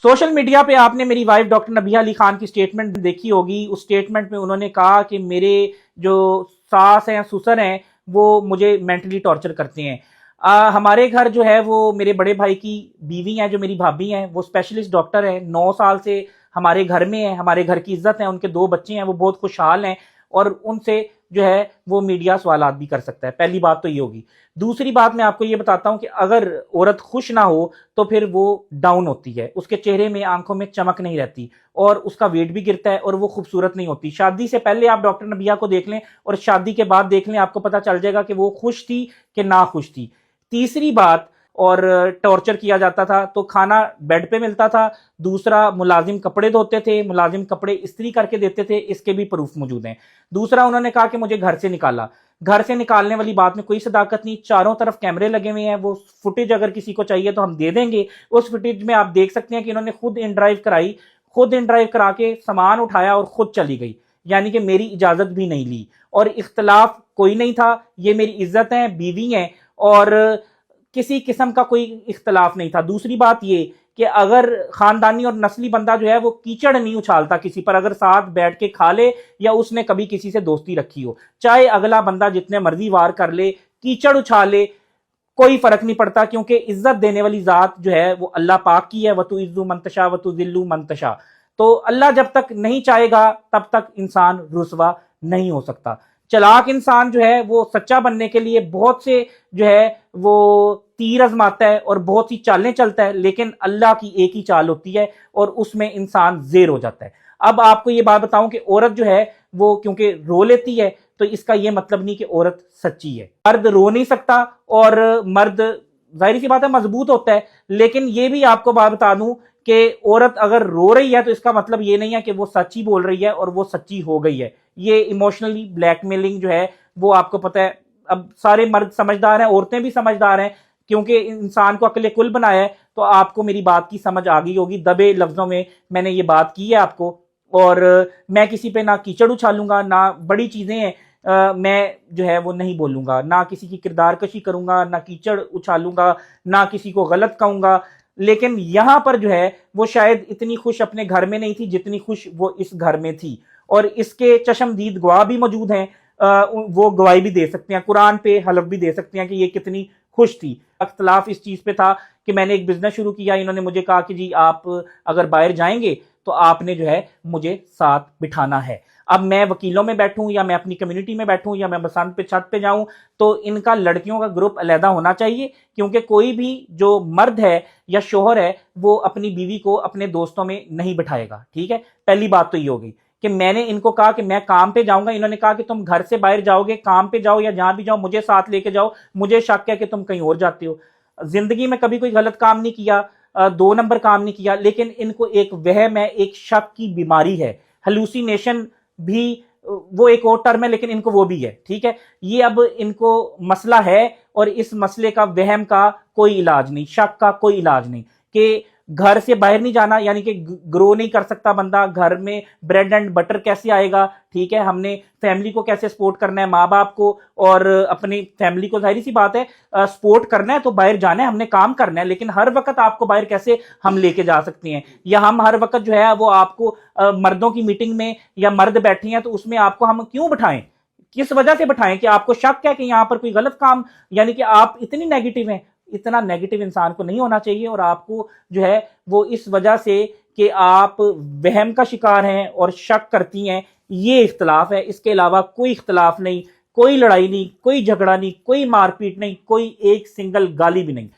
Social media पे आपने मेरी वाइफ डॉक्टर नबिया अली खान की स्टेटमेंट देखी होगी। उस स्टेटमेंट में उन्होंने कहा कि मेरे जो सास हैं, ससुर हैं, वो मुझे मेंटली टॉर्चर करते हैं। हमारे घर जो है वो मेरे बड़े भाई की बीवी हैं, जो मेरी भाभी हैं, वो स्पेशलिस्ट डॉक्टर है, 9 साल से हमारे घर में है, हमारे घर की इज्जत है, उनके 2 बच्चे हैं, वो बहुत खुशहाल हैं और उनसे जो है वो मीडिया सवालात भी कर सकता है। पहली बात तो ये होगी। दूसरी बात मैं आपको ये बताता हूं कि अगर औरत खुश ना हो तो फिर वो डाउन होती है, उसके चेहरे में, आंखों में चमक नहीं रहती और उसका वेट भी गिरता है और वो खूबसूरत नहीं होती। शादी से पहले आप डॉक्टर नबिया को देख लें और शादी के बाद देख लें, आपको पता चल जाएगा कि वो खुश थी कि ना खुश थी। तीसरी बात, और टॉर्चर किया जाता था तो खाना बेड पे मिलता था। दूसरा, मुलाजिम कपड़े धोते थे, मुलाजिम कपड़े इस्त्री करके देते थे, इसके भी प्रूफ मौजूद हैं। दूसरा, उन्होंने कहा कि मुझे घर से निकाला। घर से निकालने वाली बात में कोई सदाकत नहीं, चारों तरफ कैमरे लगे हुए हैं, वो फुटेज अगर किसी को चाहिए तो हम दे देंगे। उस फुटेज में आप देख सकते हैं कि इन्होंने खुद इन ड्राइव कराई, खुद इन ड्राइव करा के सामान उठाया और खुद चली गई, यानी कि मेरी इजाजत भी नहीं ली। और इख्तलाफ कोई नहीं था, ये मेरी इज्जत है, बीवी है और किसी किस्म का कोई इख्तलाफ नहीं था। दूसरी बात ये कि अगर खानदानी और नस्ली बंदा जो है वो कीचड़ नहीं उछालता किसी पर, अगर साथ बैठ के खा ले या उसने कभी किसी से दोस्ती रखी हो, चाहे अगला बंदा जितने मर्जी वार कर ले, कीचड़ उछाले, कोई फर्क नहीं पड़ता, क्योंकि इज्जत देने वाली जात जो है वो अल्लाह पाक की है। वतु इज्जु मंतशा वतु जिल्लु मंतशा। तो अल्लाह जब तक नहीं चाहेगा तब तक इंसान रुसवा नहीं हो सकता। चालाक इंसान जो है वो सच्चा बनने के लिए बहुत से जो है वो तीर आजमाता है और बहुत सी चालें चलता है, लेकिन अल्लाह की एक ही चाल होती है और उसमें इंसान जेर हो जाता है। अब आपको ये बात बताऊं कि औरत जो है वो क्योंकि रो लेती है तो इसका ये मतलब नहीं कि औरत सच्ची है। मर्द रो नहीं सकता और मर्द जाहिर सी बात है मजबूत होता है, लेकिन ये भी आपको बात बता दूं कि औरत अगर रो रही है तो इसका मतलब ये नहीं है कि वो सच्ची बोल रही है और वो सच्ची हो गई है। ये इमोशनली ब्लैकमेलिंग जो है वो आपको पता है। अब सारे मर्द समझदार हैं, औरतें भी समझदार हैं, क्योंकि इंसान को अक्ल कुल बनाया है। तो आपको मेरी बात की समझ आ गई होगी, दबे लफ्जों में मैंने ये बात की है आपको। और मैं किसी पे ना कीचड़ उछालूंगा, ना बड़ी चीजें हैं मैं जो है वो नहीं बोलूंगा, ना किसी की किरदार कशी करूंगा, ना कीचड़ उछालूंगा, ना किसी को गलत कहूंगा। लेकिन यहां पर जो है वो शायद इतनी खुश अपने घर में नहीं थी जितनी खुश वो इस घर में थी, और इसके चशमदीद गवाह भी मौजूद हैं। वो गवाही भी दे सकते हैं, कुरान पे हलफ भी दे सकते हैं कि ये कितनी खुश थी। अख्तलाफ इस चीज पे था कि मैंने एक बिजनेस शुरू किया, इन्होंने मुझे कहा कि जी आप अगर बाहर जाएंगे तो आपने जो है मुझे साथ बिठाना है। अब मैं वकीलों में बैठूं या मैं अपनी कम्युनिटी में बैठूं या मैं बसंत पे छत पे जाऊं, तो इनका लड़कियों का ग्रुप अलहदा होना चाहिए, क्योंकि कोई भी जो मर्द है या शोहर है वो अपनी बीवी को अपने दोस्तों में नहीं बिठाएगा। ठीक है, पहली बात तो ये होगी कि मैंने इनको कहा कि मैं काम पे जाऊंगा, इन्होंने कहा कि तुम घर से बाहर जाओगे, काम पे जाओ या जहां भी जाओ, मुझे साथ लेके जाओ, मुझे शक है कि तुम कहीं और जाते हो। जिंदगी में कभी कोई गलत काम नहीं किया, 2 नंबर काम नहीं किया, लेकिन इनको एक वहम है, एक शक की बीमारी है। हेलुसिनेशन भी वो एक और टर्म है, लेकिन इनको वो भी है। ठीक है, ये अब इनको मसला है और इस मसले का, वहम का कोई इलाज नहीं, शक का कोई इलाज नहीं कि घर से बाहर नहीं जाना, यानी कि ग्रो नहीं कर सकता बंदा, घर में ब्रेड एंड बटर कैसे आएगा। ठीक है, हमने फैमिली को कैसे सपोर्ट करना है, माँ बाप को और अपनी फैमिली को, जाहिर सी बात है सपोर्ट करना है तो बाहर जाना है, हमने काम करना है, लेकिन हर वक्त आपको बाहर कैसे हम लेके जा सकते हैं, या हम हर वक्त जो है वो आपको मर्दों की मीटिंग में या मर्द बैठे हैं तो उसमें आपको हम क्यों बिठाएं, किस वजह से बिठाएं कि आपको शक है कि यहां पर कोई गलत काम, यानी कि आप इतनी नेगेटिव हैं। इतना नेगेटिव इंसान को नहीं होना चाहिए, और आपको जो है वो इस वजह से कि आप वहम का शिकार हैं और शक करती हैं, ये इख्तलाफ है। इसके अलावा कोई इख्तलाफ नहीं, कोई लड़ाई नहीं, कोई झगड़ा नहीं, कोई मारपीट नहीं, कोई एक सिंगल गाली भी नहीं।